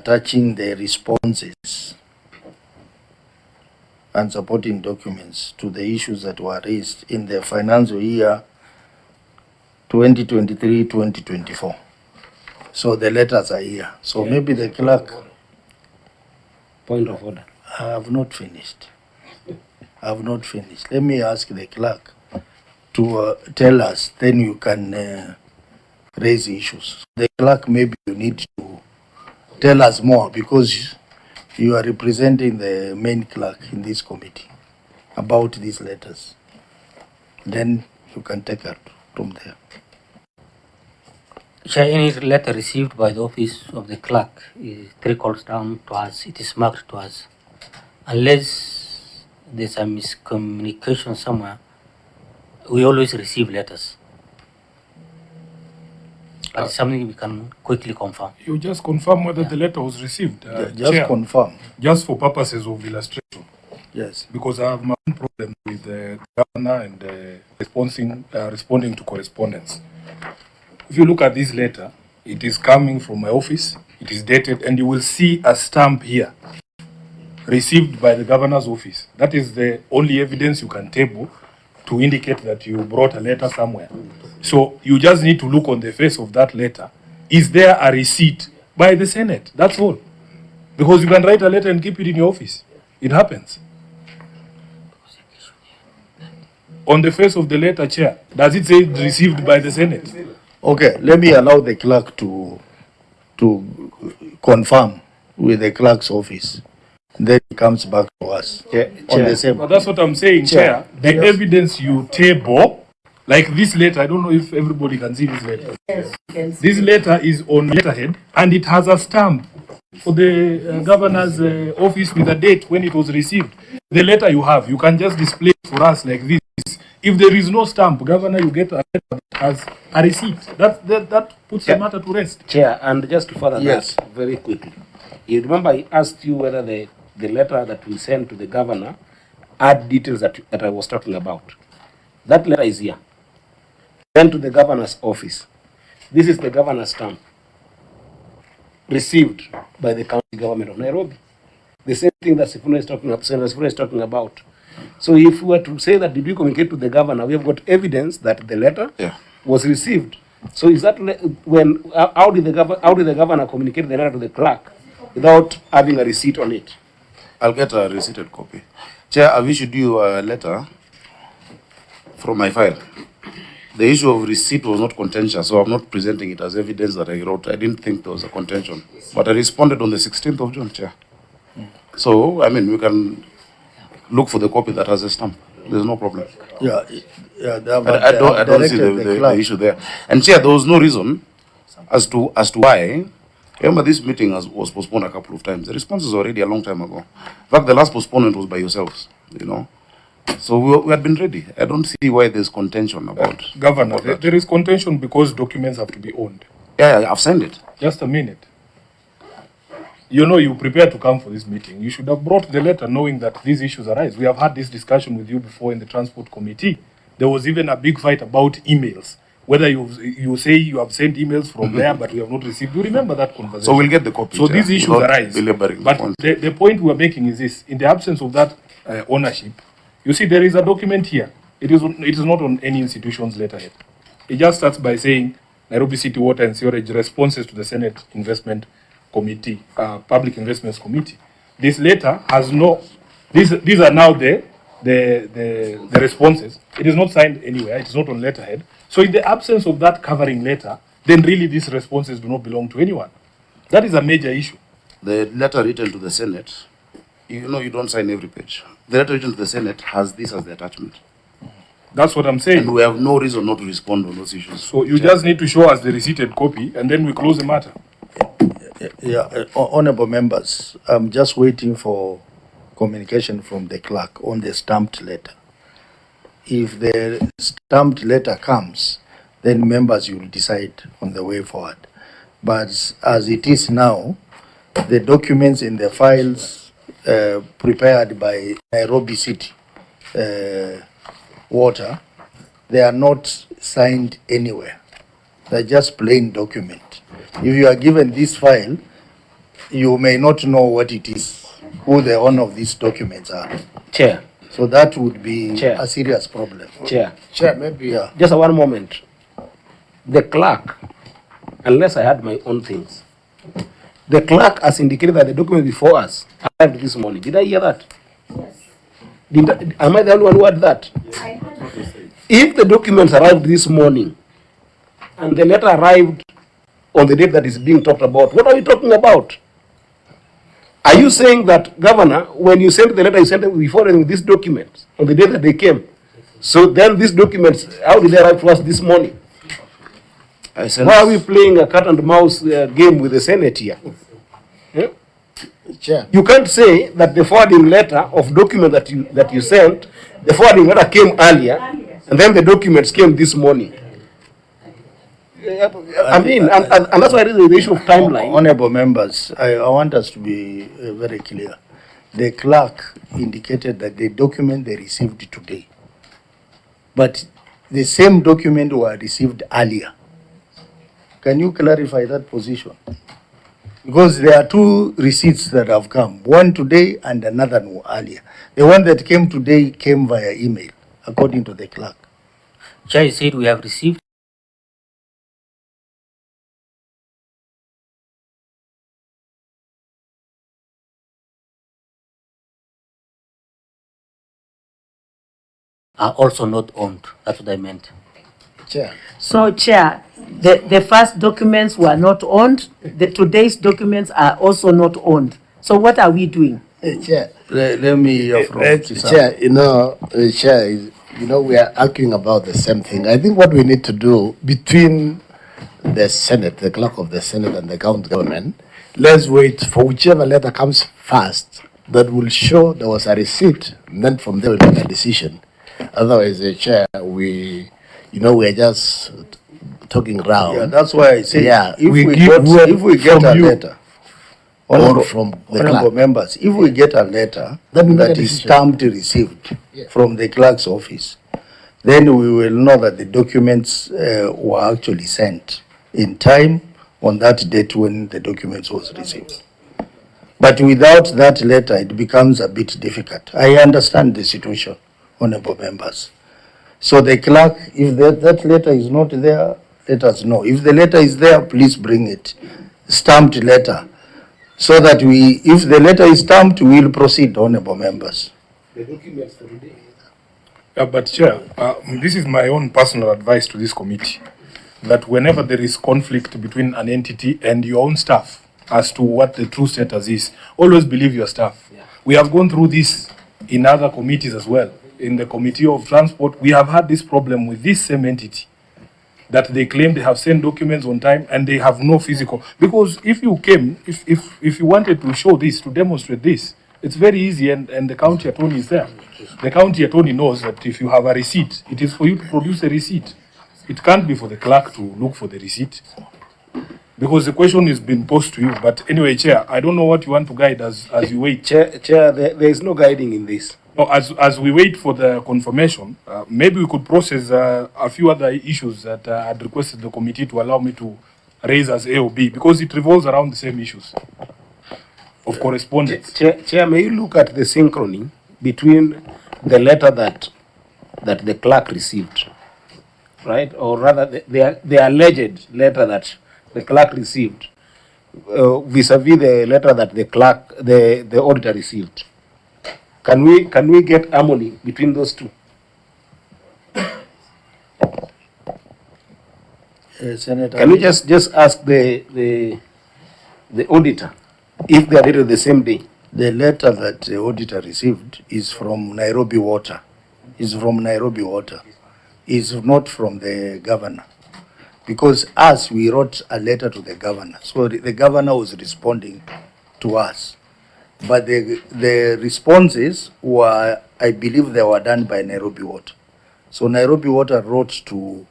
attaching the responses and supporting documents to the issues that were raised in the financial year 2023-2024. So the letters are here. So maybe the clerk. Point of order. I have not finished. I have not finished. Let me ask the clerk to tell us, then you can raise issues. The clerk, maybe you need to tell us more because you are representing the main clerk in this committee about these letters. Then you can take it from there. Chair, any letter received by the office of the clerk is 3 calls down to us. It is marked to us. Unless there's a miscommunication somewhere, we always receive letters. But it's something we can quickly confirm. You just confirm whether the letter was received. Just Chair, confirm. just for purposes of illustration. Yes. Because I have my own problem with the governor and responding to correspondence. If you look at this letter, it is coming from my office, it is dated, and you will see a stamp here, received by the governor's office. That is the only evidence you can table to indicate that you brought a letter somewhere. So you just need to look on the face of that letter. Is there a receipt by the Senate? That's all. Because you can write a letter and keep it in your office. It happens. On the face of the letter, Chair, does it say received by the Senate? Okay, let me allow the clerk to confirm with the clerk's office. Then it comes back to us. On the same. But that's what I'm saying, Chair. The evidence you table, like this letter, I don't know if everybody can see this letter. Yes, you can see. This letter is on letterhead and it has a stamp for the governor's office with a date when it was received. The letter you have, you can just display it for us like this. If there is no stamp, Governor, you get a letter that has a receipt. That puts the matter to rest. Chair, and just to further Yes. that very quickly. You remember I asked you whether the letter that we sent to the governor had details that I was talking about. That letter is here. Sent to the governor's office. This is the governor's stamp. Received by the county government of Nairobi. The same thing that Sifuna is talking about. So if we were to say that did we communicate to the governor, we have got evidence that the letter was received. So is that when how did the governor communicate the letter to the clerk without having a receipt on it? I'll get a receipted copy. Chair, I've issued you a letter from my file. The issue of receipt was not contentious, so I'm not presenting it as evidence that I wrote. I didn't think there was a contention. But I responded on the 16th of June, Chair. So, I mean, we can look for the copy that has a stamp. There's no problem. Yeah. I don't see the issue there. And Chair, there was no reason as to why. Remember, this meeting was postponed a couple of times. The response is already a long time ago. In fact, the last postponement was by yourselves, you know. So we had been ready. I don't see why there's contention about Governor, about there is contention because documents have to be owned. Yeah, I've signed it. Just a minute. You know, you prepared to come for this meeting. You should have brought the letter knowing that these issues arise. We have had this discussion with you before in the Transport Committee. There was even a big fight about emails. Whether you say you have sent emails from there, but we have not received. You remember that conversation? So we'll get the copy. So these issues arise. But the point we are making is this. In the absence of that ownership, you see there is a document here. It is not on any institution's letterhead. It just starts by saying Nairobi City Water and Sewerage responses to the Senate Investment Committee, Public Investments Committee. This letter has no, these are now the responses. It is not signed anywhere. It is not on letterhead. So in the absence of that covering letter, then really these responses do not belong to anyone. That is a major issue. The letter written to the Senate, you know, you don't sign every page. The letter written to the Senate has this as the attachment. That's what I'm saying. And we have no reason not to respond on those issues. So you just need to show us the receipted copy and then we close the matter. Yeah, honorable members, I'm just waiting for communication from the clerk on the stamped letter. If the stamped letter comes, then members will decide on the way forward. But as it is now, the documents in the files prepared by Nairobi City Water, they are not signed anywhere. They're just plain document. If you are given this file, you may not know what it is, who the owner of these documents are. Chair. So that would be Chair. a serious problem. Chair. Chair, maybe. Yeah. Just one moment. The clerk, unless I had my own things, the clerk has indicated that the document before us arrived this morning. Did I hear that? Yes. Am I the only one who heard that? Yes. If the documents arrived this morning and the letter arrived on the date that is being talked about, what are we talking about? Are you saying that, Governor, when you sent the letter, you sent it before these documents on the day that they came? So then these documents, how did they arrive to us this morning? Why are we playing a cat and mouse game with the Senate here? Yeah? Chair. You can't say that the forwarding letter of document that you sent, the forwarding letter came earlier, and then the documents came this morning. I mean, and that's why there is the issue of timeline. Honorable members, I want us to be very clear. The clerk indicated that the document they received today, but the same document were received earlier. Can you clarify that position? Because there are two receipts that have come, one today and another one earlier. The one that came today came via email, according to the clerk. Chair said we have received are also not owned. That's what I meant. Chair. So, Chair, the first documents were not owned. Today's documents are also not owned. So what are we doing? Chair. Let me hear from Chair, Chair, we are arguing about the same thing. I think what we need to do between the Senate, the clerk of the Senate and the county government, let's wait for whichever letter comes first that will show there was a receipt, and then from there we'll make a decision. Otherwise, Chair, we are just talking around. Yeah, that's why I say, if we get a letter, or from the honorable clerk. members, if we get a letter Then we make a that is decision. stamped received from the clerk's office, then we will know that the documents were actually sent in time on that date when the documents was received. But without that letter, it becomes a bit difficult. I understand the situation, honorable members. So the clerk, if that letter is not there, let us know. If the letter is there, please bring it, stamped letter, so that if the letter is stamped, we will proceed, honorable members. The documents for today. But Chair, this is my own personal advice to this committee, that whenever there is conflict between an entity and your own staff as to what the true status is, always believe your staff. Yeah. We have gone through this in other committees as well. In the Committee of Transport, we have had this problem with this same entity, that they claim they have sent documents on time and they have no physical. Because if you came, if you wanted to show this, to demonstrate this, it's very easy, and the county attorney is there. The county attorney knows that if you have a receipt, it is for you to produce a receipt. It can't be for the clerk to look for the receipt. Because the question is being posed to you. But anyway, Chair, I don't know what you want to guide as you wait. Chair, there is no guiding in this. No, as we wait for the confirmation, maybe we could process a few other issues that I had requested the committee to allow me to raise as AOB, because it revolves around the same issues of correspondence. Chair, may you look at the synchrony between the letter that the clerk received, right? Or rather, the alleged letter that the clerk received vis-a-vis the letter that the auditor received. Can we get harmony between those two? Senator, Can we just ask the auditor if they are dated the same day? the letter that the auditor received is from Nairobi Water. Is from Nairobi Water. Is not from the governor. Because we wrote a letter to the governor. So the governor was responding to us. But the responses were, I believe they were done by Nairobi Water. So Nairobi Water wrote to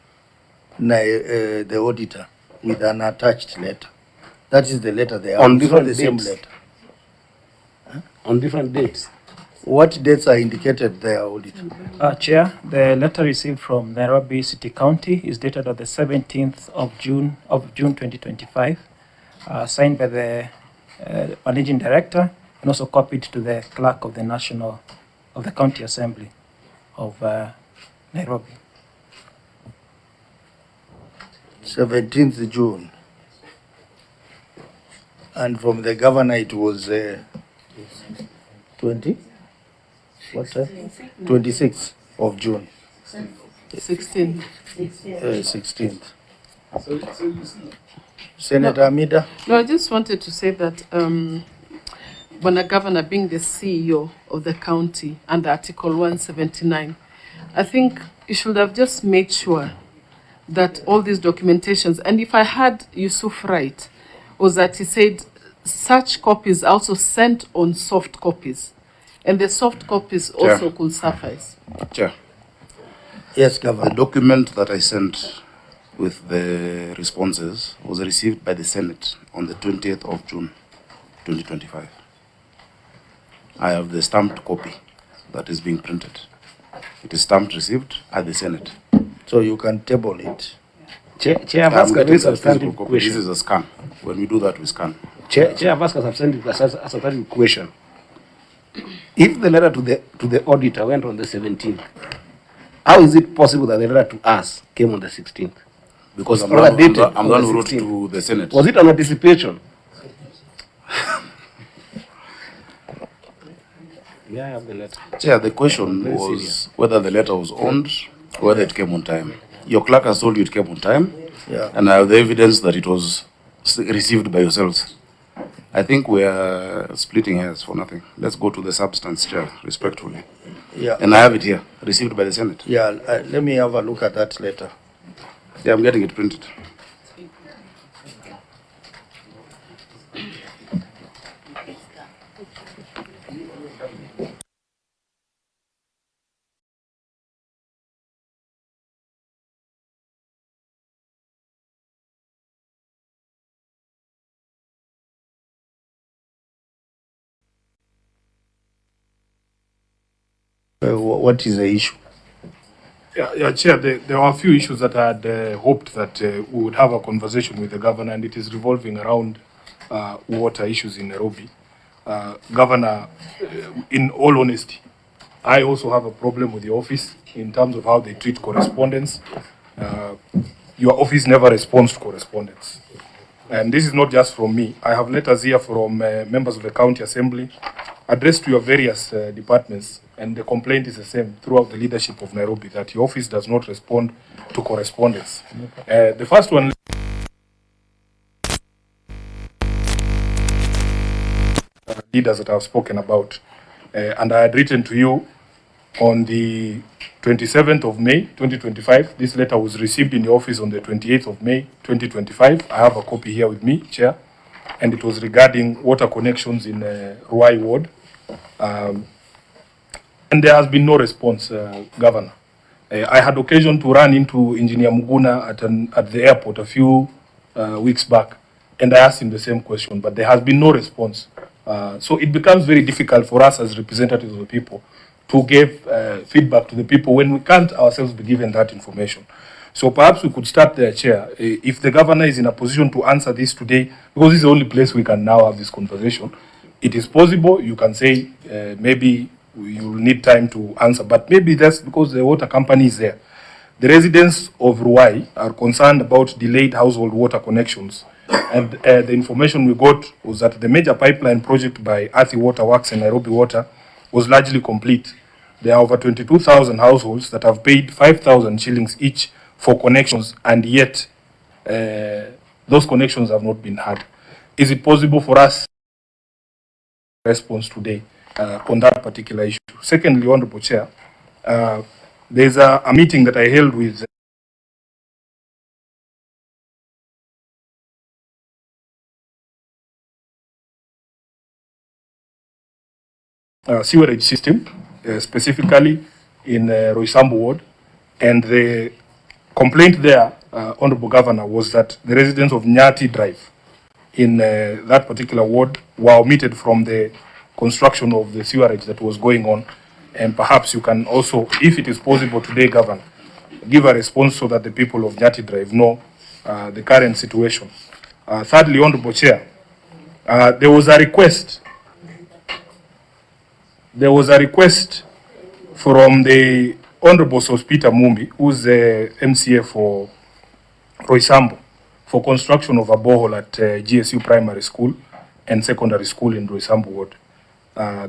the auditor with an attached letter. That is the letter they have. On It's not different the same dates. letter. On different dates. What dates are indicated there, auditor? Chair, the letter received from Nairobi City County is dated on the 17th of June 2025, signed by the Managing Director, and also copied to the Clerk of the County Assembly of Nairobi. 17th June. And from the governor it was 20? What time? 26th of June. 16. 16th. Senator Amida? No, I just wanted to say that when a governor being the CEO of the county under Article 179, I think you should have just made sure that all these documentations, and if I had Yusuf right, was that he said such copies also sent on soft copies, and the soft copies also could suffice. Chair. Yes, The Governor. document that I sent with the responses was received by the Senate on the 20th of June, 2025. I have the stamped copy that is being printed. It is stamped received at the Senate. So you can table it. Chair, I've I'm asked a getting very the physical substantive copy. This question. is a scan. When we do that, we scan. Chair, I've asked a substantive question. If the letter to the auditor went on the 17th, how is it possible that the letter to us came on the 16th? Because I'm all the dated one on the who wrote 16th. to the Senate. Was it an anticipation? Yeah, I have the letter. Chair, the question Very was serious. whether the letter was owned, whether it came on time. Your clerk has told you it came on time, Yeah. and I have the evidence that it was received by yourselves. I think we are splitting hairs for nothing. Let's go to the substance, Chair, respectfully. Yeah. And I have it here, received by the Senate. Yeah, let me have a look at that later. Yeah, I'm getting it printed. What is the issue? Yeah, Chair, there are a few issues that I had hoped that we would have a conversation with the governor, and it is revolving around water issues in Nairobi. Governor, in all honesty, I also have a problem with the office in terms of how they treat correspondence. Your office never responds to correspondence. And this is not just from me. I have letters here from members of the county assembly addressed to your various departments, and the complaint is the same throughout the leadership of Nairobi, that your office does not respond to correspondence. The first one, leaders that I've spoken about, and I had written to you on the 27th of May, 2025. This letter was received in the office on the 28th of May, 2025. I have a copy here with me, Chair, and it was regarding water connections in Ruai Ward. And there has been no response, Governor. I had occasion to run into Engineer Muguna at the airport a few weeks back, and I asked him the same question, but there has been no response. So it becomes very difficult for us as representatives of the people to give feedback to the people when we can't ourselves be given that information. So perhaps we could start there, Chair. If the governor is in a position to answer this today, because this is the only place we can now have this conversation, it is possible. You can say maybe you will need time to answer, but maybe that's because the water company is there. The residents of Ruai are concerned about delayed household water connections, and the information we got was that the major pipeline project by Athi Water Works and Nairobi Water was largely complete. There are over 22,000 households that have paid 5,000 shillings each for connections, and yet those connections have not been had. Is it possible for us to response today on that particular issue? Secondly, Honorable Chair, there's a meeting that I held with sewerage system, specifically in Roysambu Ward, and the complaint there, Honorable Governor, was that the residents of Nyati Drive in that particular ward were omitted from the construction of the sewerage that was going on. And perhaps you can also, if it is possible today, Governor, give a response so that the people of Nyati Drive know the current situation. Thirdly, Honorable Chair, There was a request. There was a request from the Honorable Sospita Mumbi, who's the MCA for Roysambu, for construction of a borehole at GSU Primary School and Secondary School in Roysambu Ward.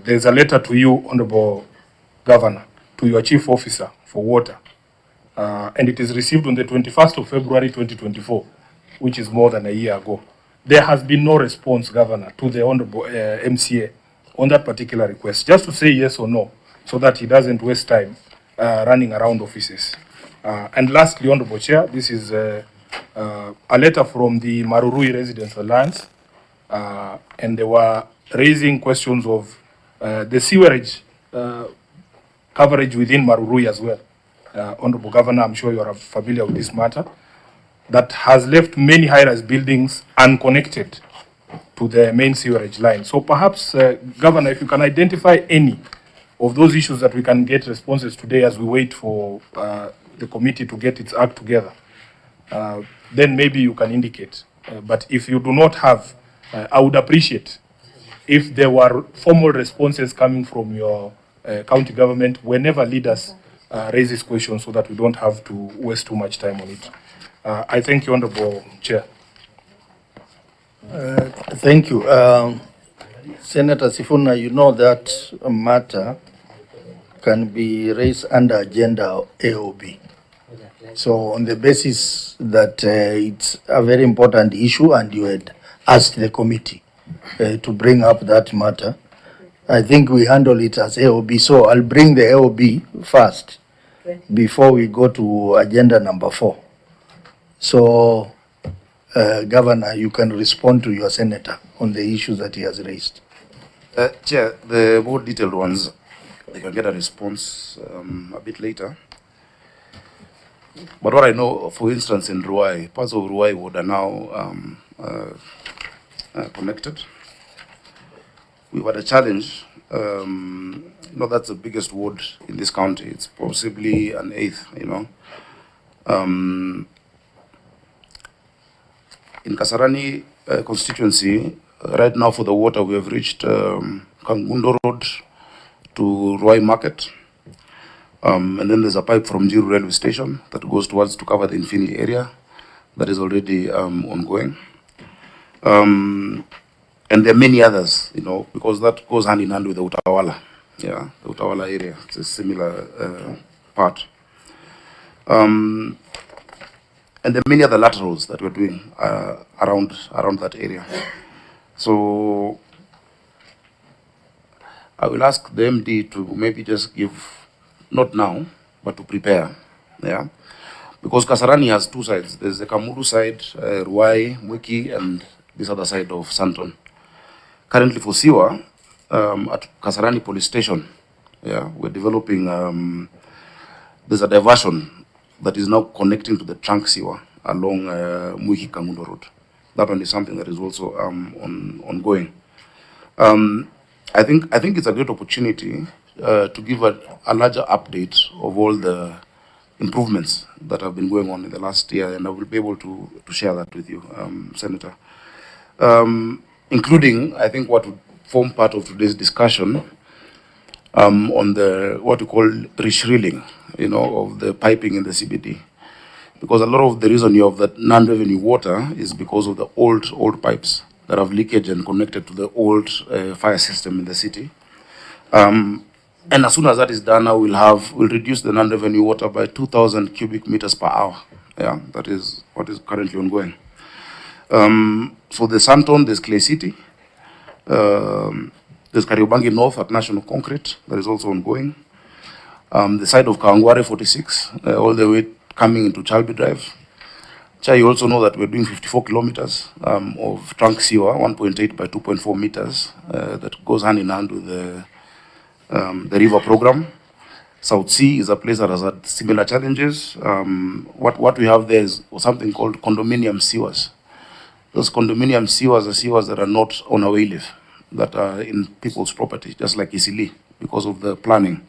There's a letter to you, Honorable Governor, to your Chief Officer for Water, and it is received on the 21st of February 2024, which is more than a year ago. There has been no response, Governor, to the Honorable MCA on that particular request, just to say yes or no, so that he doesn't waste time running around offices. And lastly, Honorable Chair, this is a letter from the Marurui Residents Alliance, and they were raising questions of the sewerage coverage within Marurui as well. Honorable Governor, I'm sure you are familiar with this matter, that has left many high-rise buildings unconnected to the main sewerage line. So perhaps, Governor, if you can identify any of those issues that we can get responses today as we wait for the committee to get its act together, then maybe you can indicate. But if you do not have, I would appreciate if there were formal responses coming from your county government whenever leaders raise this question, so that we don't have to waste too much time on it. I thank you, Honorable Chair. Thank you. Senator Sifuna, you know that matter can be raised under agenda AOB. So on the basis that it's a very important issue and you had asked the committee to bring up that matter, I think we handle it as AOB. So I'll bring the AOB first before we go to agenda number 4. So Governor, you can respond to your senator on the issues that he has raised. Chair, the more detailed ones, they can get a response a bit later. But what I know, for instance, in Ruai, parts of Ruai would are now connected. We've had a challenge. You know, that's the biggest ward in this county. It's possibly an 8th, you know. In Kasarani constituency, right now for the water, we have reached Kangundo Road to Ruai Market. And then there's a pipe from Jiru Railway Station that goes towards to cover the Infinity area. That is already ongoing. And there are many others, you know, because that goes hand in hand with the Utawala. Yeah, the Utawala area. It's a similar part. And there are many other laterals that we're doing around that area. So I will ask the MD to maybe just give, not now, but to prepare. Yeah, because Kasarani has two sides. There's the Kamuru side, Ruai, Mwiki, and this other side of Santon. Currently for Siwa, at Kasarani police station, yeah, we're developing, there's a diversion that is now connecting to the trunk Siwa along Mwiki Kangundo Road. That one is something that is also ongoing. I think it's a great opportunity to give a larger update of all the improvements that have been going on in the last year, and I will be able to share that with you, Senator. Including, I think, what would form part of today's discussion on the, what we call reshrilling, you know, of the piping in the CBD. Because a lot of the reason you have that non-revenue water is because of the old pipes that have leakage and connected to the old fire system in the city. And as soon as that is done, now we'll reduce the non-revenue water by 2,000 cubic meters per hour. Yeah, that is what is currently ongoing. So there's Santon, there's Clay City, there's Kariobangi North at National Concrete, that is also ongoing. The side of Kawangware 46, all the way coming into Chalby Drive. You also know that we're doing 54 kilometers of trunk sewer, 1.8 by 2.4 meters, that goes hand in hand with the river program. South Sea is a place that has had similar challenges. What we have there is something called condominium sewers. Those condominium sewers are sewers that are not on a wayleaf, that are in people's property, just like Isili, because of the planning.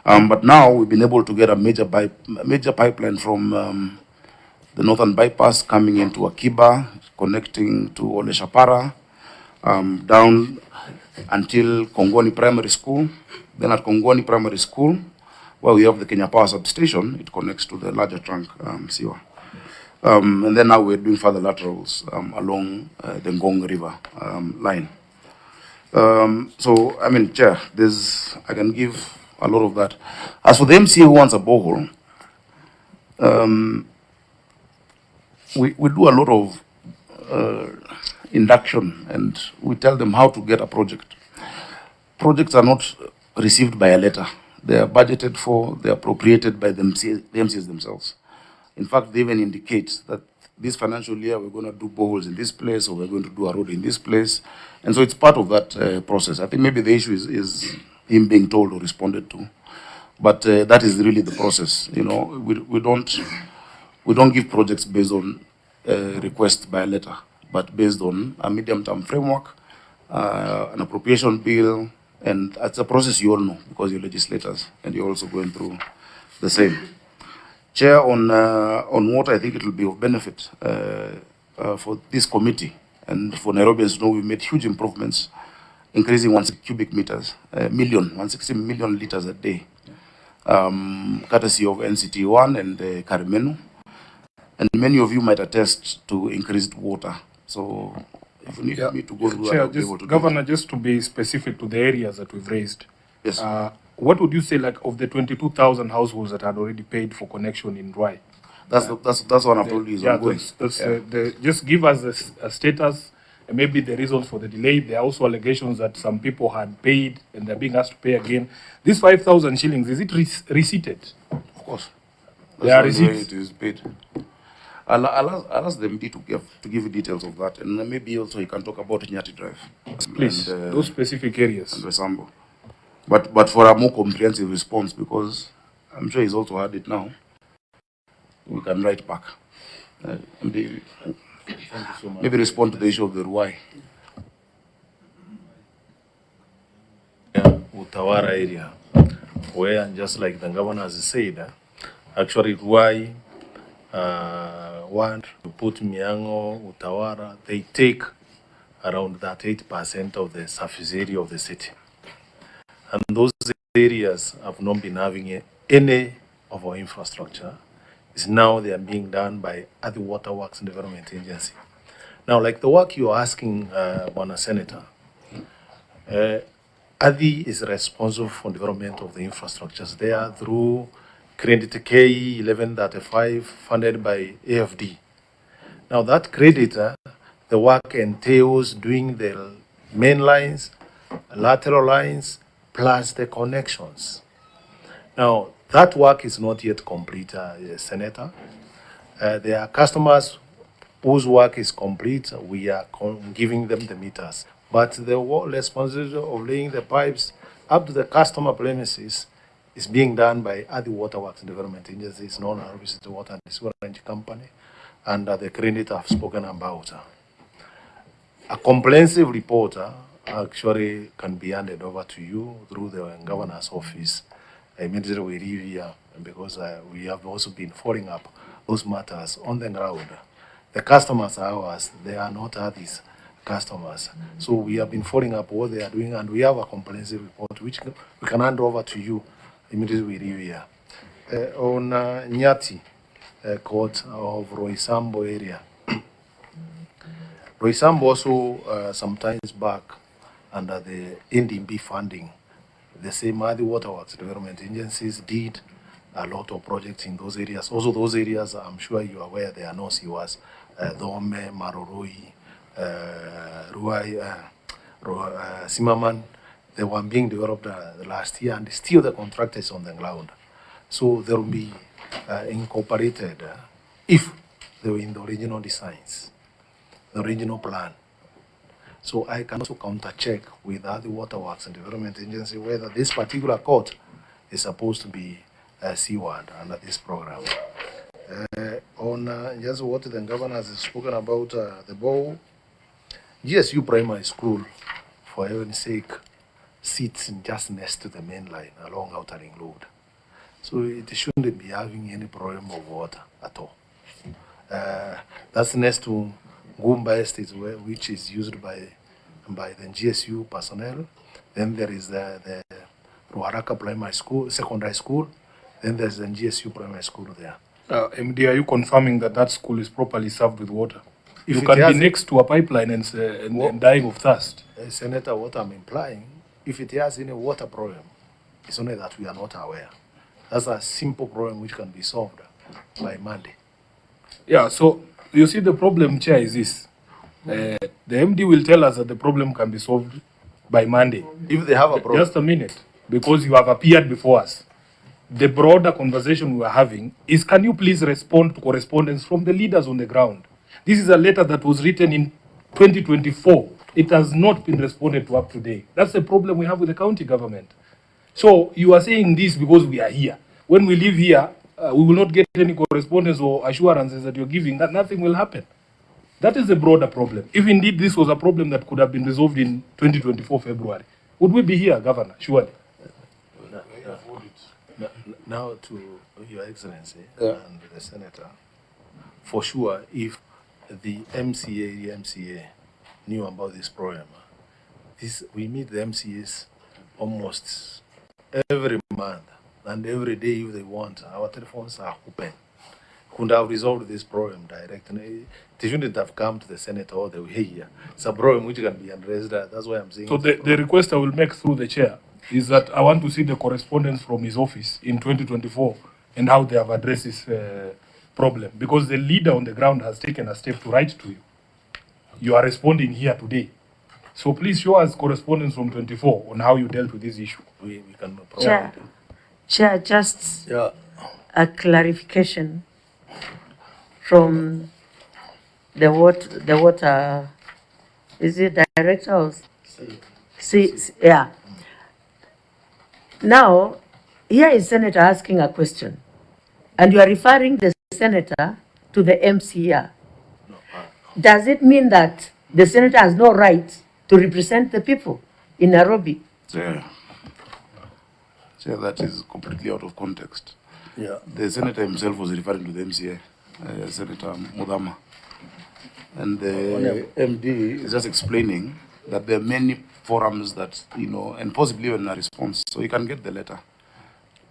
But now we've been able to get a major pipeline from the northern bypass coming into Akiba, connecting to Ole Shapara, down until Kongoni Primary School. Then at Kongoni Primary School, where we have the Kenya Power substation, it connects to the larger trunk sewer. And then now we're doing further laterals along the Ngong River line. So, I mean, Chair, I can give a lot of that. As for the MCA who wants a borehole, we do a lot of induction, and we tell them how to get a project. Projects are not received by a letter. They are budgeted for, they are appropriated by the MCAs themselves. In fact, they even indicate that this financial year we're going to do boreholes in this place, or we're going to do a road in this place. And so it's part of that process. I think maybe the issue is him being told or responded to. But that is really the process. You know, we don't give projects based on requests by a letter, but based on a medium-term framework, an appropriation bill, and it's a process you all know because you're legislators and you're also going through the same. Chair, on water, I think it will be of benefit for this committee and for Nairobians to know we've made huge improvements, increasing 160 cubic meters, 160 million liters a day, courtesy of NCT1 and Karimenu. And many of you might attest to increased water. So if you need me to go through that, I'll be able to Governor, just to be specific to the areas that we've raised. Yes. What would you say, like, of the 22,000 households that had already paid for connection in Rwai? That's what I've told you is ongoing. Just give us a status and maybe the reasons for the delay. There are also allegations that some people had paid and they're being asked to pay again. This 5,000 shillings, is it receipted? Of course. They are That's the way receipts. it is paid. I'll ask the MD to give you details of that, and maybe also he can talk about Nyati Drive. Please, and, those specific areas. And Wesambo. But for a more comprehensive response, because I'm sure he's also heard it now, we can write back. MD, Thank you so much. maybe respond to the issue of the Ruai. Utawara area, where, just like the governor has said, actually Ruai want to put Miango, Utawara, they take around that 8% of the surface area of the city. And those areas have not been having any of our infrastructure. It's now they are being done by Adi Waterworks and Development Agency. Now, like the work you're asking, Bwana Senator, Adi is responsible for development of the infrastructures there through Credit K 1135 funded by AFD. Now that credit, the work entails doing the main lines, lateral lines, plus the connections. Now that work is not yet complete, Senator. There are customers whose work is complete. We are giving them the meters. But the responsibility of laying the pipes up to the customer premises is being done by Adi Waterworks Development Agency. It's known as the Water and Sewerage Company, and the credit I've spoken about. A comprehensive report actually can be handed over to you through the governor's office. Immediately we leave here, because we have also been following up those matters on the ground. The customers are ours, they are not Adi's customers. So we have been following up what they are doing, and we have a comprehensive report which we can hand over to you immediately we leave here. On Nyati court of Roysambo area. Roysambo also some times back under the NDB funding, the same Adi Waterworks Development Agencies did a lot of projects in those areas. Also those areas, I'm sure you are aware, there are no sewers. Dome, Maroroi, Ruai, Simaman, they were being developed last year, and still the contract is on the ground. So they will be incorporated if they were in the original designs, the original plan. So I can also counter-check with the Waterworks and Development Agency whether this particular court is supposed to be seaward under this program. On just what the governor has spoken about the bowl, GSU Primary School, for heaven's sake, sits just next to the main line along Outer Ring Road. So it shouldn't be having any problem of water at all. That's next to Gumba Estate, which is used by by the GSU personnel. Then there is the Ruaraka Primary School, Secondary School. Then there's the GSU Primary School there. MD, are you confirming that that school is properly served with water? If You it can be has- next to a pipeline and dying of thirst. Senator, what I'm implying, if it has any water problem, it's only that we are not aware. That's a simple problem which can be solved by Monday. Yeah, so you see the problem, Chair, is this. The MD will tell us that the problem can be solved by Monday. If they have a problem, Just a minute, because you have appeared before us. The broader conversation we are having is, can you please respond to correspondence from the leaders on the ground? This is a letter that was written in 2024. It has not been responded to up to date. That's the problem we have with the county government. So you are saying this because we are here. When we leave here, we will not get any correspondence or assurances that you're giving that nothing will happen. That is the broader problem. If indeed this was a problem that could have been resolved in 2024 February, would we be here, Governor? Surely. now to Your Excellency and the Senator, for sure, if the MCA knew about this problem, we meet the MCAs almost every month and every day if they want. Our telephones are open. Could have resolved this problem directly. They shouldn't have come to the Senate all the way here. It's a problem which can be addressed. That's why I'm saying. So the request I will make through the chair is that I want to see the correspondence from his office in 2024 and how they have addressed this problem. Because the leader on the ground has taken a step to write to you. You are responding here today. So please show us correspondence from 24 on how you dealt with this issue. we can Chair, just Yeah. a clarification from the water, is it director or? Yeah. Now, here is Senator asking a question, and you are referring the Senator to the MCA. Does it mean that the Senator has no right to represent the people in Nairobi? Yeah. That is completely out of context. Yeah. The senator himself was referring to the MCA, Senator Mudama. And the MD is just explaining that there are many forums that, and possibly even a response. So you can get the letter.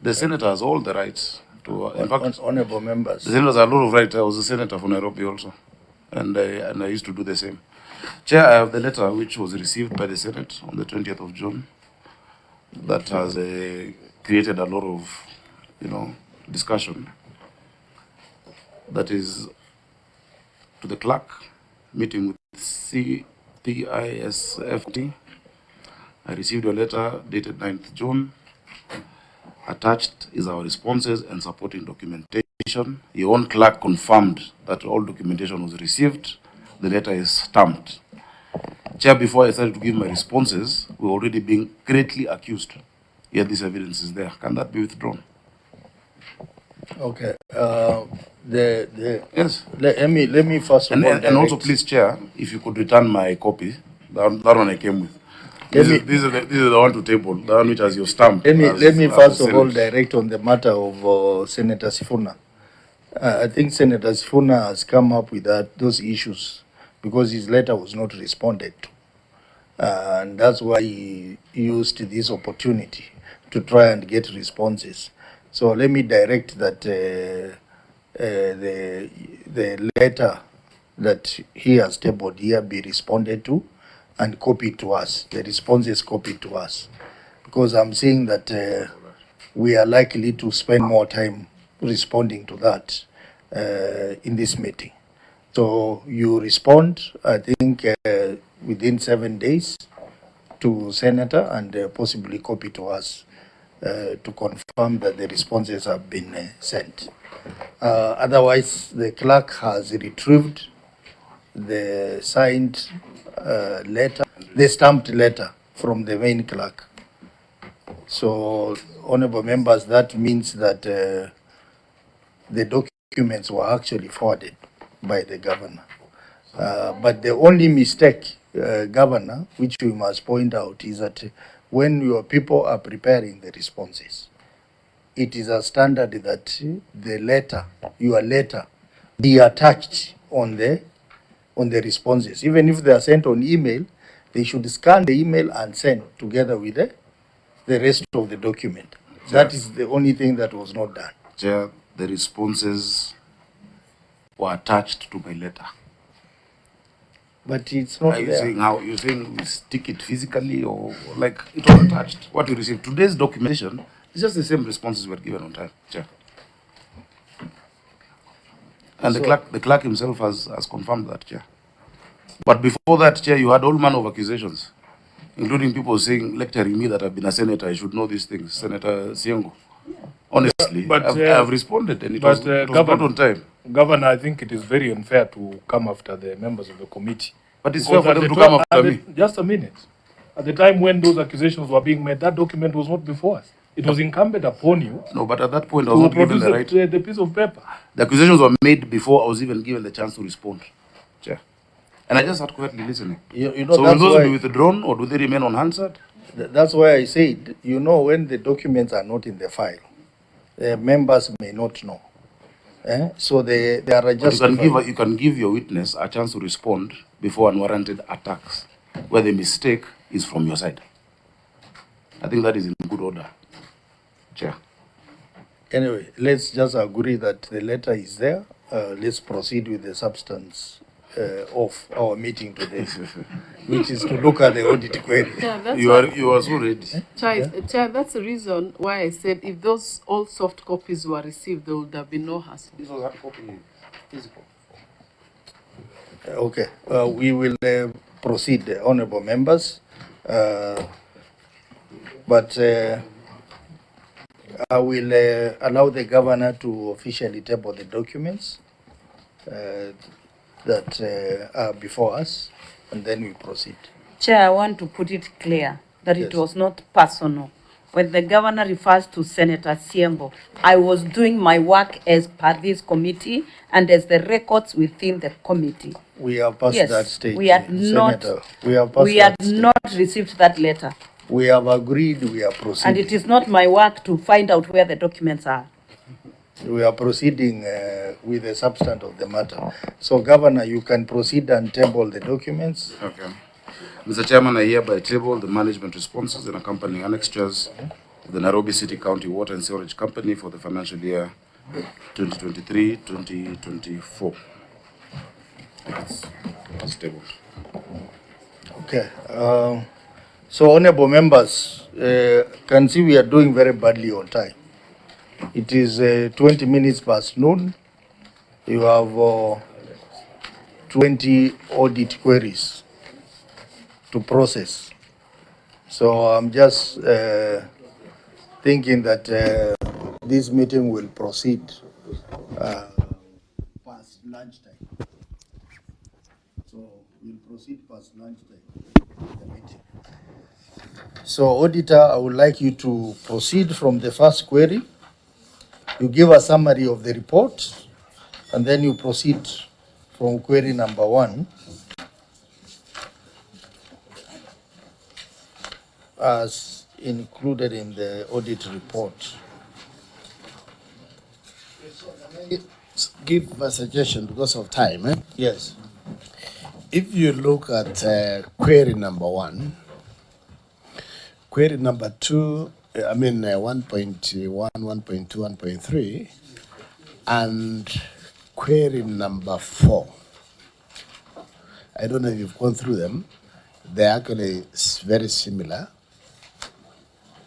The senator has all the rights to, in fact, Honorable members. the senator has a lot of rights. I was a senator for Nairobi also. And I used to do the same. Chair, I have the letter which was received by the Senate on the 20th of June that has created a lot of, discussion. That is to the clerk, meeting with CPISFT. I received a letter dated 9th June. Attached is our responses and supporting documentation. Your own clerk confirmed that all documentation was received. The letter is stamped. Chair, before I started to give my responses, we were already being greatly accused. Yet this evidence is there. Can that be withdrawn? Okay. Yes. Let me first of all. And also, please, Chair, if you could return my copy, that one I came with. This is the one to table, the one which has your stamp. Let me first of all Senate. direct on the matter of Senator Sifuna. I think Senator Sifuna has come up with those issues because his letter was not responded to. And that's why he used this opportunity to try and get responses. So let me direct that the letter that he has tabled here be responded to and copied to us. The response is copied to us. Because I'm saying that we are likely to spend more time responding to that in this meeting. So you respond, I think, within 7 days to Senator and possibly copy to us to confirm that the responses have been sent. Otherwise, the clerk has retrieved the signed letter, the stamped letter from the main clerk. So, honorable members, that means that the documents were actually forwarded by the governor. But the only mistake, Governor, which we must point out, is that when your people are preparing the responses, it is a standard that the letter, your letter, be attached on the responses. Even if they are sent on email, they should scan the email and send together with the rest of the document. That is the only thing that was not done. Chair, the responses were attached to my letter. But it's not Are you there. saying how you saying we stick it physically or like it was attached? What you received today's documentation is just the same responses were given on time, Chair. And So- the clerk himself has confirmed that, Chair. But before that, Chair, you had all manner of accusations, including people saying, lecturing me that I've been a senator, I should know these things, Senator Siengo. Honestly, But, I've responded and it was brought Governor, on time. Governor, I think it is very unfair to come after the members of the committee. But it's Because fair for at them the to come time- after at me. the- Just a minute. At the time when those accusations were being made, that document was not before us. It was incumbent upon you No, but at that point I was to not given produce the right. the piece of paper. The accusations were made before I was even given the chance to respond, Chair. And I just had quietly listening. You know, So will that's those why, be withdrawn or do they remain unanswered? that's why I said, you know, when the documents are not in the file, members may not know. So they are But just. you can give your witness a chance to respond before unwarranted attacks, where the mistake is from your side. I think that is in good order, Chair. Anyway, let's just agree that the letter is there. Let's proceed with the substance of our meeting today, which is to look at the audit query. Yeah, that's You are so ready. Chair, that's the reason why I said if those all soft copies were received, there would have been no hassle. This was hard copy, physical. Okay, we will proceed, honorable members. But I will allow the governor to officially table the documents that are before us, and then we proceed. Chair, I want to put it clear that Yes. it was not personal. When the governor refers to Senator Siembo, I was doing my work as per this committee and as the records within the committee. We have passed Yes, that stage. we had not- Senator. We have passed We had that stage. not received that letter, We have agreed, we are and proceeding. it is not my work to find out where the documents are. We are proceeding with the substance of the matter. So, Governor, you can proceed and table the documents. Okay. Mr. Chairman, I hereby table the management responses and accompanying annexures of the Nairobi City County Water and Sewerage Company for the financial year 2023-2024. It's tabled. Okay. So, honorable members, can see we are doing very badly on time. It is 20 minutes past noon. You have 20 audit queries to process. So I'm just thinking that this meeting will proceed past lunchtime. So we'll proceed past lunchtime. The meeting. So, Auditor, I would like you to proceed from the first query. You give a summary of the report, and then you proceed from query number 1 as included in the audit report. Give a suggestion because of time. Yes. If you look at query number 1, query number 2, 1.1, 1.2, 1.3, and query number 4. I don't know if you've gone through them. They're actually very similar.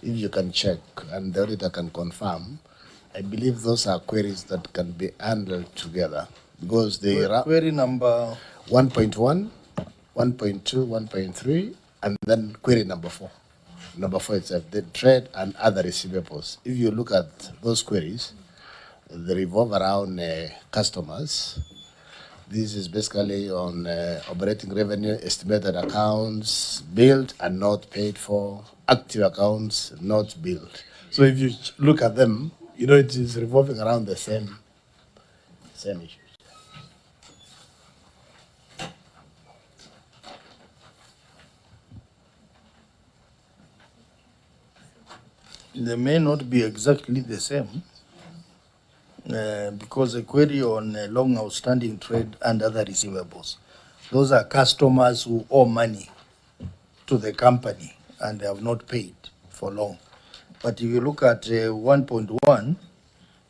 If you can check and the auditor can confirm, I believe those are queries that can be handled together because they are Query number 1.1, 1.2, 1.3, and then query number 4. Number 4 is the trade and other receivables. If you look at those queries, they revolve around customers. This is basically on operating revenue, estimated accounts, billed and not paid for, active accounts, not billed. So if you look at them, it is revolving around the same issues. they may not be exactly the same because a query on long outstanding trade and other receivables, those are customers who owe money to the company and they have not paid for long. But if you look at 1.1,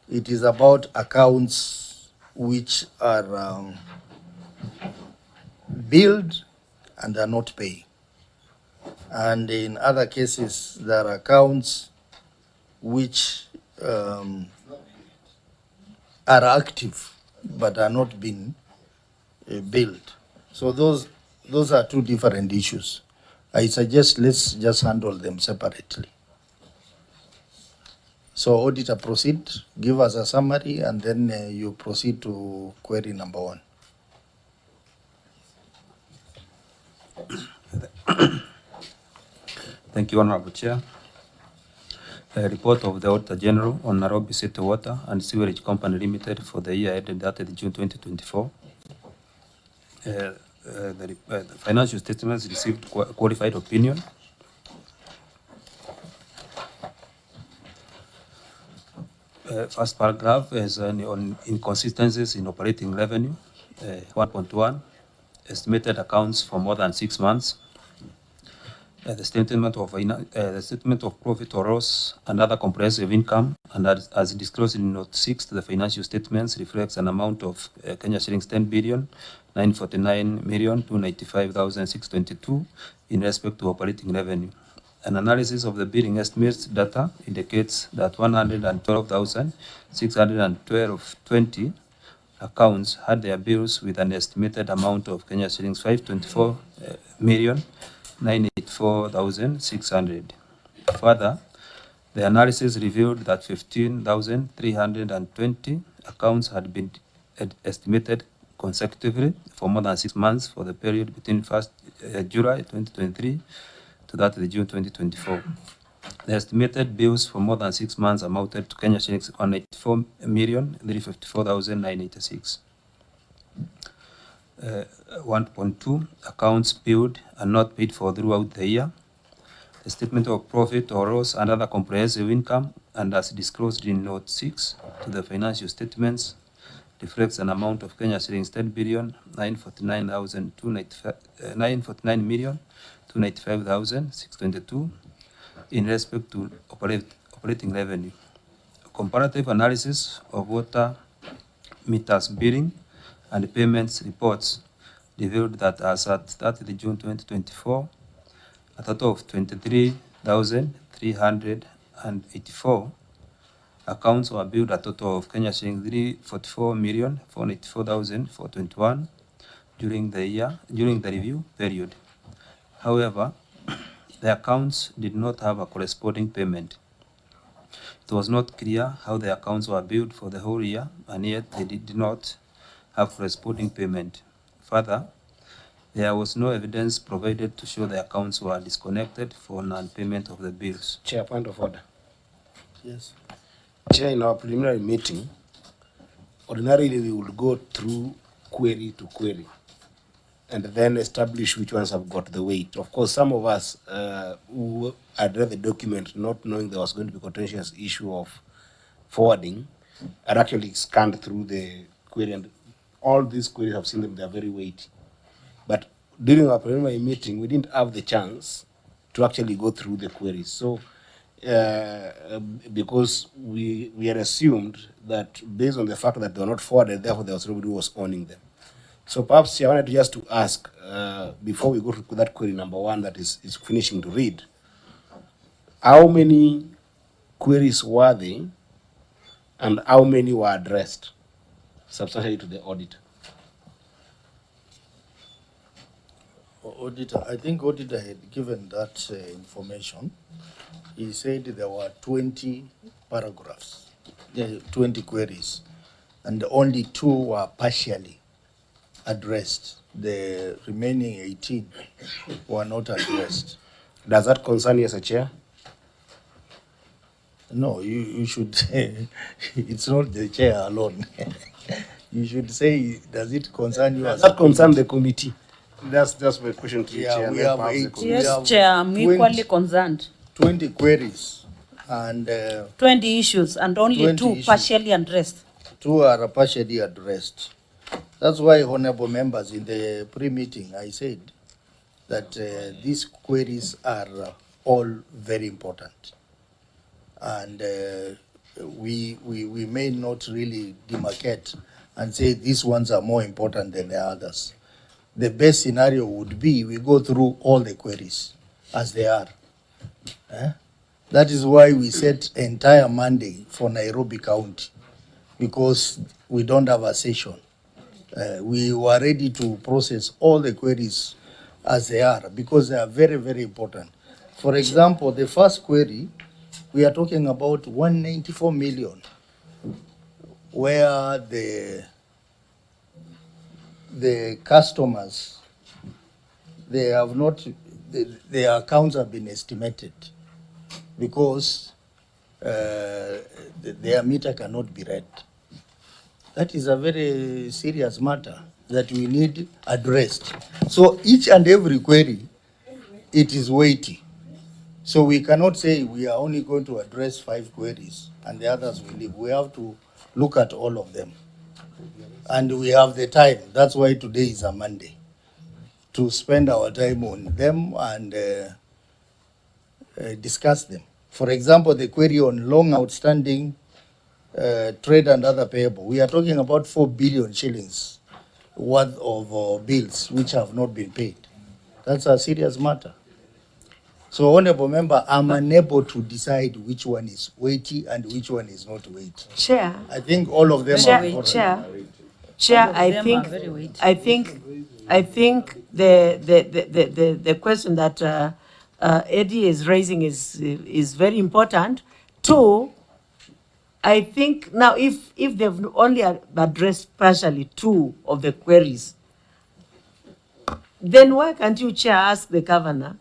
it is about accounts which are billed and are not paying. And in other cases, there are accounts which are active but are not being billed. So those are two different issues. I suggest let's just handle them separately. So auditor, proceed, give us a summary, and then you proceed to query number 1. Thank you, Honorable Chair. A report of the Auditor General on Nairobi City Water and Sewerage Company Limited for the year ended 30 June 2024. The financial statements received qualified opinion. First paragraph is on inconsistencies in operating revenue. 1.1, estimated accounts for more than 6 months. The statement of profit or loss and other comprehensive income, and as disclosed in Note 6 to the financial statements, reflects an amount of Kenya shillings 10,949,295,622 in respect to operating revenue. An analysis of the billing estimates data indicates that 112,612.20 accounts had their bills with an estimated amount of Kenya shillings 524,984,600. Further, the analysis revealed that 15,320 accounts had been estimated consecutively for more than 6 months for the period between 1st July 2023 to that of June 2024. The estimated bills for more than 6 months amounted to Kenya shillings 184,354,986. 1.2, accounts billed and not paid for throughout the year. The statement of profit or loss and other comprehensive income, and as disclosed in Note 6 to the financial statements, reflects an amount of Kenya shillings 10,949,295,622 in respect to operating revenue. A comparative analysis of water meters billing and payments reports revealed that as at 30 June 2024, a total of 23,384 accounts were billed a total of Kenya shillings 344,484,421 during the review period. However, the accounts did not have a corresponding payment. It was not clear how the accounts were billed for the whole year, and yet they did not have corresponding payment. Further, there was no evidence provided to show the accounts were disconnected for non-payment of the bills. Chair, point of order. Yes. Chair, in our preliminary meeting, ordinarily we will go through query to query and then establish which ones have got the weight. Of course, some of us who had read the document not knowing there was going to be contentious issue of forwarding had actually scanned through the query, and all these queries, I've seen them, they are very weighty. But during our preliminary meeting, we didn't have the chance to actually go through the queries. So, because we had assumed that based on the fact that they were not forwarded, therefore there was nobody who was owning them. So perhaps I wanted to just to ask, before we go to that query number 1 that is finishing to read, how many queries were they and how many were addressed substantially to the auditor? Auditor, I think auditor had given that information. He said there were 20 paragraphs, 20 queries, and only 2 were partially addressed. The remaining 18 were not addressed. Does that concern you as a chair? No, you should say, it's not the chair alone. You should say, does it concern you? Does that concern the committee? That's just my question to the chair. We have 8. Yes, Chair, I'm equally concerned. 20 queries and 20 issues and only 2 issues. partially addressed. 2 are partially addressed. That's why, honorable members, in the pre-meeting, I said that these queries are all very important. And we may not really demarcate and say these ones are more important than the others. The best scenario would be we go through all the queries as they are. That is why we set entire Monday for Nairobi County, because we don't have a session. We were ready to process all the queries as they are, because they are very, very important. For example, the first query, we are talking about 194 million, where the customers, they have not, their accounts have been estimated because their meter cannot be read. That is a very serious matter that we need addressed. So each and every query, it is weighty. So we cannot say we are only going to address 5 queries and the others will leave. We have to look at all of them. And we have the time. That's why today is a Monday, to spend our time on them and discuss them. For example, the query on long outstanding trade and other payable. We are talking about 4 billion shillings worth of bills which have not been paid. That's a serious matter. So, Honorable Member, I'm unable to decide which one is weighty and which one is not weighty. Chair. I think all of them are important. Chair, I think the question that Eddie is raising is very important. 2, I think now if they've only addressed partially 2 of the queries, then why can't you, Chair, ask the governor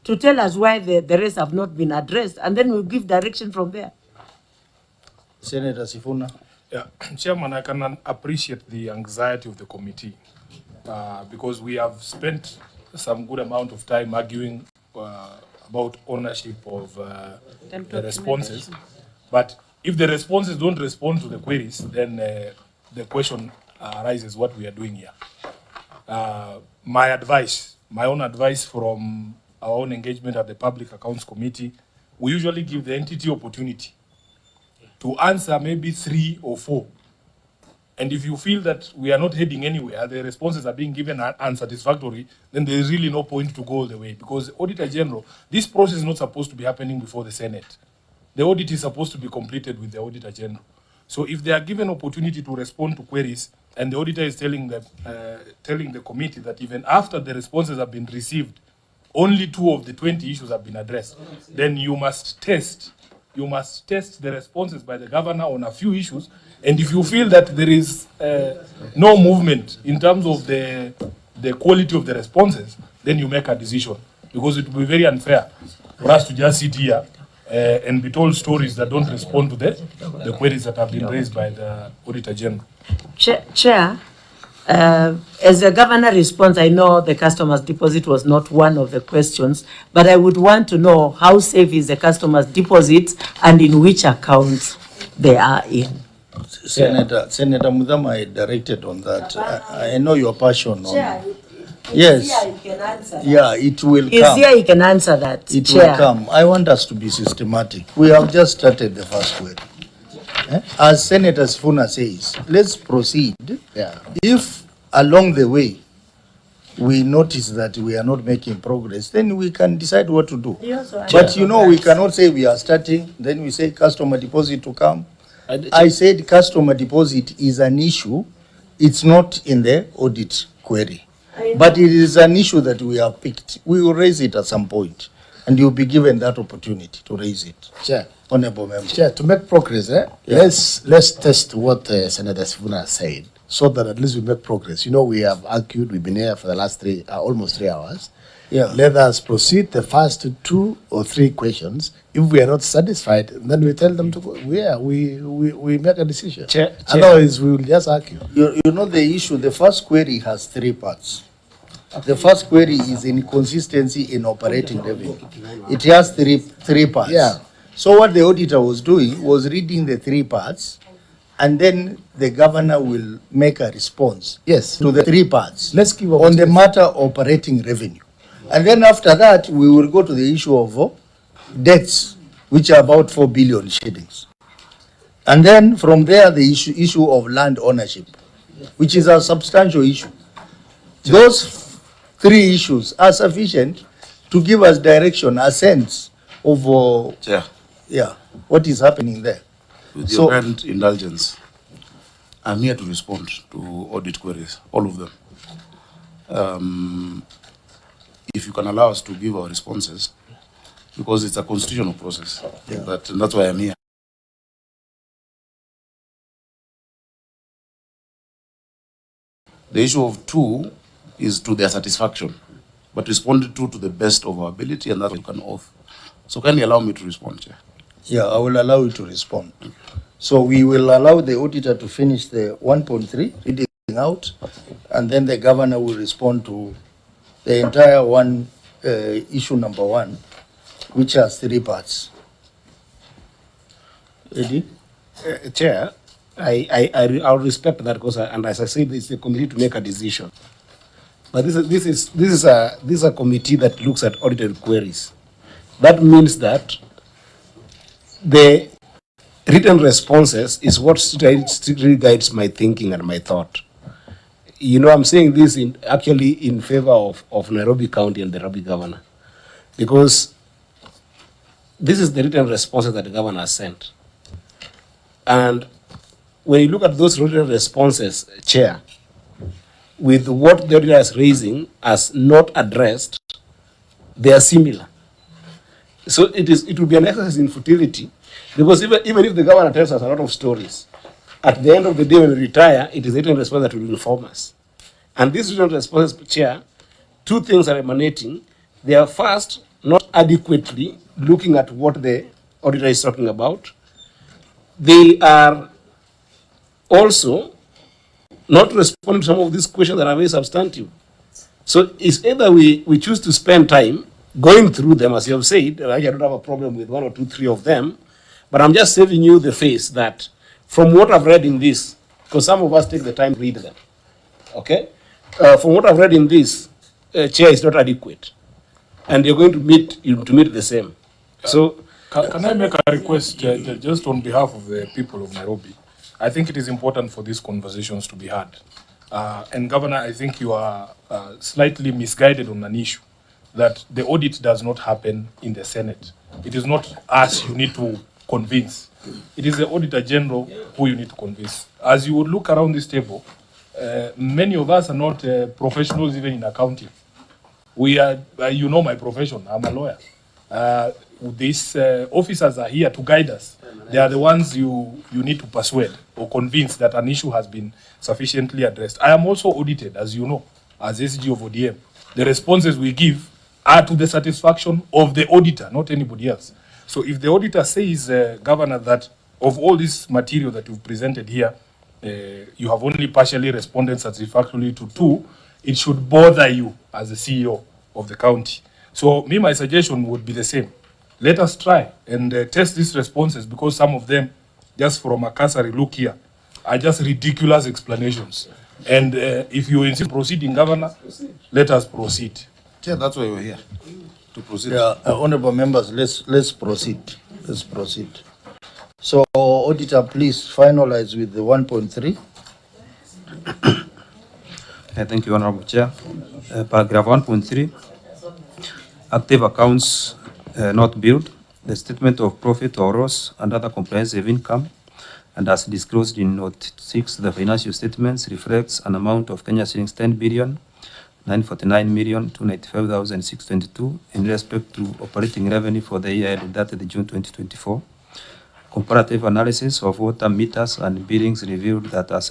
to tell us why the rest have not been addressed, and then we'll give direction from there. Senator Sifuna. Yeah, Chairman, I can appreciate the anxiety of the committee because we have spent some good amount of time arguing about ownership of the responses. But if the responses don't respond to the queries, then the question arises what we are doing here. My own advice from our own engagement at the Public Accounts Committee, we usually give the entity opportunity to answer maybe 3 or 4. And if you feel that we are not heading anywhere, the responses are being given unsatisfactory, then there is really no point to go all the way. Because the Auditor General, this process is not supposed to be happening before the Senate. The audit is supposed to be completed with the Auditor General. So if they are given opportunity to respond to queries, and the auditor is telling the committee that even after the responses have been received, only 2 of the 20 issues have been addressed, then you must test the responses by the governor on a few issues. And if you feel that there is no movement in terms of the quality of the responses, then you make a decision. Because it will be very unfair for us to just sit here and be told stories that don't respond to the queries that have been raised by the Auditor General. Chair, as the governor responds, I know the customer's deposit was not one of the questions, but I would want to know how safe is the customer's deposits and in which accounts they are in. Senator Mudama, I directed on that. I know your passion on it. Yes. Yeah, it will come. He's here, he can answer that. It will come. I want us to be systematic. We have just started the first query. As Senator Sifuna says, let's proceed. Yeah. If along the way we notice that we are not making progress, then we can decide what to do. But you know, we cannot say we are starting, then we say customer deposit to come. I said customer deposit is an issue. It's not in the audit query. But it is an issue that we have picked. We will raise it at some point, and you'll be given that opportunity to raise it. Chair. Honorable Member. Chair, to make progress, let's test what Senator Sifuna said, so that at least we make progress. You know, we have argued, we've been here for the last almost 3 hours. Yeah. Let us proceed the first 2 or 3 questions. If we are not satisfied, then we tell them to go. We make a decision. Chair. Otherwise, we will just argue. You know the issue, the first query has 3 parts. The first query is inconsistency in operating revenue. It has three parts. Yeah. So what the auditor was doing was reading the 3 parts, and then the governor will make a response. Yes. To the 3 parts. Let's give on the matter of operating revenue. And then after that, we will go to the issue of debts, which are about 4 billion shillings. And then from there, the issue of land ownership, which is a substantial issue. Those three issues are sufficient to give us direction, a sense of what is happening there. With your kind indulgence, I'm here to respond to audit queries, all of them. If you can allow us to give our responses, because it's a constitutional process, and that's why I'm here. The issue of 2 is to their satisfaction, but responded to the best of our ability, and that you can oath. So can you allow me to respond, Chair? Yeah, I will allow you to respond. So we will allow the auditor to finish the 1.3, reading out, and then the governor will respond to the entire issue number 1, which has 3 parts. Eddie? Chair, I'll respect that because, and as I said, it's the committee to make a decision. But this is a committee that looks at audited queries. That means that the written responses is what strictly guides my thinking and my thought. You know, I'm saying this actually in favor of Nairobi County and the Nairobi governor, because this is the written responses that the governor has sent. And when you look at those written responses, Chair, with what the auditor is raising as not addressed, they are similar. So it will be an exercise in futility, because even if the governor tells us a lot of stories, at the end of the day when we retire, it is written response that will inform us. And this written responses, Chair, 2 things are emanating. They are first, not adequately looking at what the auditor is talking about. They are also not responding to some of these questions that are very substantive. So it's either we choose to spend time going through them, as you have said. I don't have a problem with 1 or 2, 3 of them, but I'm just saving you the face that from what I've read in this, because some of us take the time to read them, okay? From what I've read in this, Chair, is not adequate, and you're going to meet the same. So, can I make a request just on behalf of the people of Nairobi? I think it is important for these conversations to be had. And Governor, I think you are slightly misguided on an issue, that the audit does not happen in the Senate. It is not us you need to convince. It is the Auditor General who you need to convince. As you would look around this table, many of us are not professionals even in accounting. We are, you know my profession, I'm a lawyer. These officers are here to guide us. They are the ones you need to persuade or convince that an issue has been sufficiently addressed. I am also audited, as you know, as SG of ODM. The responses we give are to the satisfaction of the auditor, not anybody else. So if the auditor says, Governor, that of all this material that you've presented here, you have only partially responded satisfactorily to 2, it should bother you as the CEO of the county. So my suggestion would be the same. Let us try and test these responses, because some of them, just from a cursory look here, are just ridiculous explanations. And if you insist proceeding, Governor, let us proceed. Yeah, that's why we're here, to proceed. Yeah, honorable members, let's proceed. Let's proceed. So, Auditor, please finalize with the 1.3. Thank you, Honorable Chair. Paragraph 1.3, active accounts not billed, the statement of profit or loss and other comprehensive income, and as disclosed in Note 6, the financial statements reflects an amount of Kenya shillings 10,949,295,622 in respect to operating revenue for the year ended 30 June 2024. Comparative analysis of water meters and billings revealed that as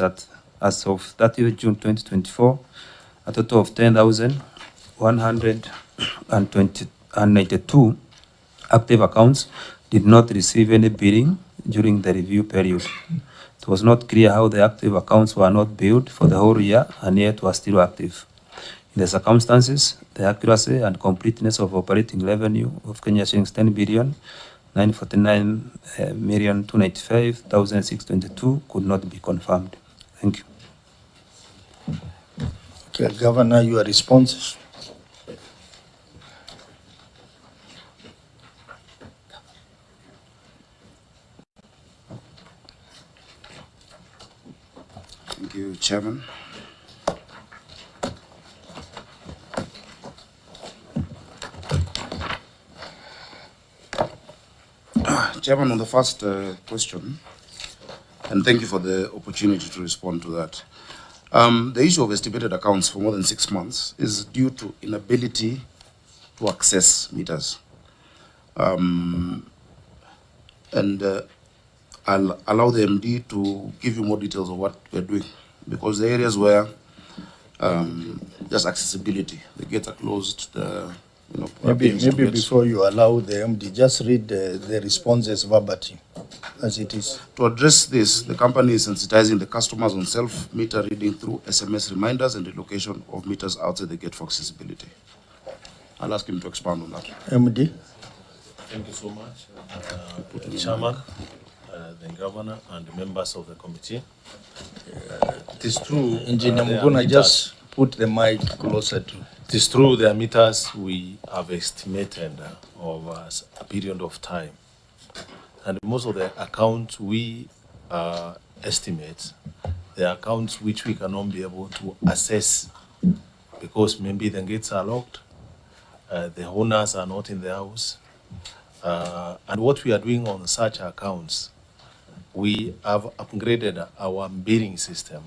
of 30 June 2024, a total of 10,192 active accounts did not receive any billing during the review period. It was not clear how the active accounts were not billed for the whole year and yet were still active. In the circumstances, the accuracy and completeness of operating revenue of Kenya shillings 10,949,295,622 could not be confirmed. Thank you. Okay, Governor, your responses. Thank you, Chairman. Chairman, on the first question, and thank you for the opportunity to respond to that. The issue of estimated accounts for more than 6 months is due to inability to access meters. And I'll allow the MD to give you more details of what we're doing, because the areas where just accessibility, the gates are closed, Maybe before you allow the MD, just read the responses verbatim, as it is. To address this, the company is sensitizing the customers on self-meter reading through SMS reminders and the location of meters outside the gate for accessibility. I'll ask him to expand on that. MD? Thank you so much, Chairman, the Governor, and the members of the committee. It is true. Engineer Muguna, just put the mic closer to. It is true there are meters we have estimated over a period of time. And most of the accounts we estimate, the accounts which we cannot be able to assess because maybe the gates are locked, the owners are not in the house. And what we are doing on such accounts, we have upgraded our billing system